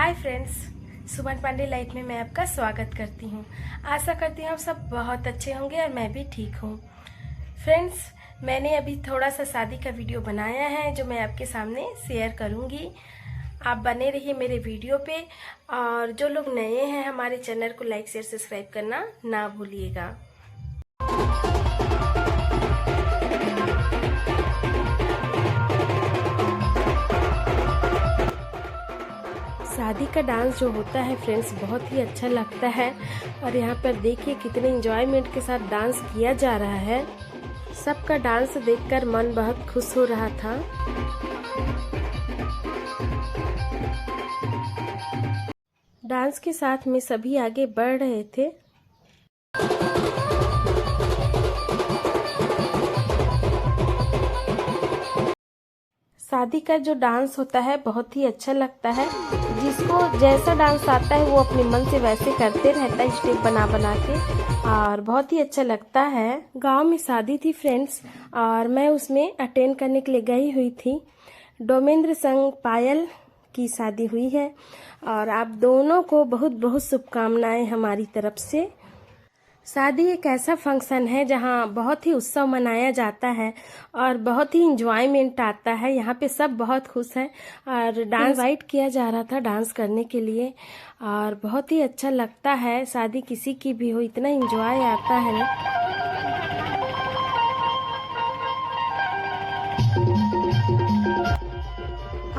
Hi friends, सुमन Pande life में मैं आपका स्वागत करती हूँ। आशा करती हूँ आप सब बहुत अच्छे होंगे और मैं भी ठीक हूँ। फ्रेंड्स, मैंने अभी थोड़ा सा शादी का वीडियो बनाया है जो मैं आपके सामने शेयर करूँगी। आप बने रहिए मेरे वीडियो पे, और जो लोग नए हैं हमारे चैनल को लाइक शेयर सब्सक्राइब करना ना भूलिएगा। शादी का डांस जो होता है फ्रेंड्स बहुत ही अच्छा लगता है, और यहाँ पर देखिए कितने एंजॉयमेंट के साथ डांस किया जा रहा है। सबका डांस देखकर मन बहुत खुश हो रहा था। डांस के साथ में सभी आगे बढ़ रहे थे। शादी का जो डांस होता है बहुत ही अच्छा लगता है। जिसको जैसा डांस आता है वो अपने मन से वैसे करते रहता है, स्टेप बना बना के, और बहुत ही अच्छा लगता है। गांव में शादी थी फ्रेंड्स, और मैं उसमें अटेंड करने के लिए गई हुई थी। डोमेंद्र संग पायल की शादी हुई है, और आप दोनों को बहुत बहुत शुभकामनाएं हमारी तरफ से। शादी एक ऐसा फंक्शन है जहाँ बहुत ही उत्सव मनाया जाता है और बहुत ही इंजॉयमेंट आता है। यहाँ पे सब बहुत खुश हैं, और डांस इनवाइट किया जा रहा था डांस करने के लिए, और बहुत ही अच्छा लगता है। शादी किसी की भी हो, इतना इंजॉय आता है ना।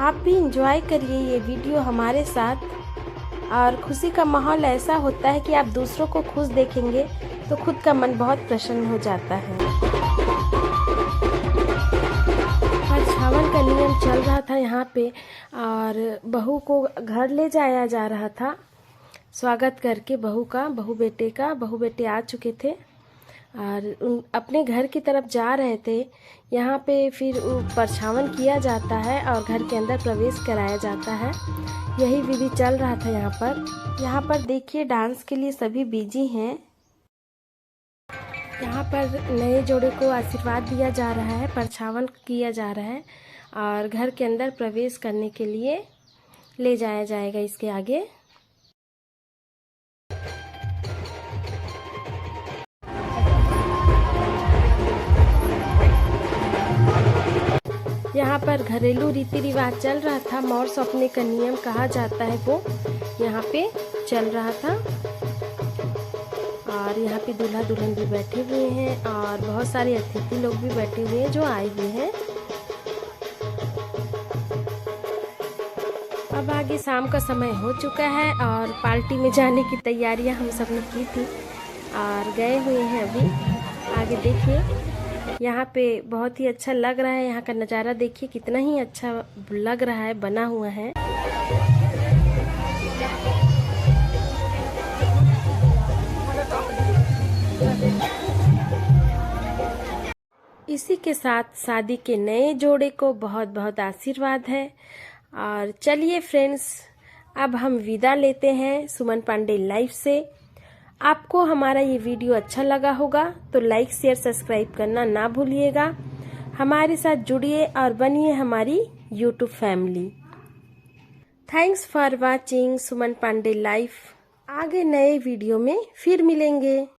आप भी इंजॉय करिए ये वीडियो हमारे साथ। और खुशी का माहौल ऐसा होता है कि आप दूसरों को खुश देखेंगे तो खुद का मन बहुत प्रसन्न हो जाता है। परछावन का नियम चल रहा था यहाँ पे, और बहू को घर ले जाया जा रहा था स्वागत करके। बहू बेटे आ चुके थे और अपने घर की तरफ जा रहे थे। यहाँ पे फिर परछावन किया जाता है और घर के अंदर प्रवेश कराया जाता है। यही विधि चल रहा था यहाँ पर देखिए डांस के लिए सभी बिजी हैं। यहाँ पर नए जोड़े को आशीर्वाद दिया जा रहा है, परछावन किया जा रहा है, और घर के अंदर प्रवेश करने के लिए ले जाया जाएगा इसके आगे। यहाँ पर घरेलू रीति रिवाज चल रहा था। मौर सौंपने का नियम कहा जाता है वो यहाँ पे चल रहा था, और यहाँ पे दूल्हा दुल्हन भी बैठे हुए हैं और बहुत सारे अतिथि लोग भी बैठे हुए हैं जो आए हुए हैं। अब आगे शाम का समय हो चुका है और पार्टी में जाने की तैयारियां हम सब ने की थी और गए हुए हैं अभी। आगे देखिए यहाँ पे बहुत ही अच्छा लग रहा है। यहाँ का नज़ारा देखिए कितना ही अच्छा लग रहा है, बना हुआ है। इसी के साथ शादी के नए जोड़े को बहुत बहुत आशीर्वाद है। और चलिए फ्रेंड्स, अब हम विदा लेते हैं सुमन पांडे लाइफ से। आपको हमारा ये वीडियो अच्छा लगा होगा तो लाइक शेयर सब्सक्राइब करना ना भूलिएगा। हमारे साथ जुड़िए और बनिए हमारी YouTube family. Thanks for watching Suman Pande life. आगे नए वीडियो में फिर मिलेंगे।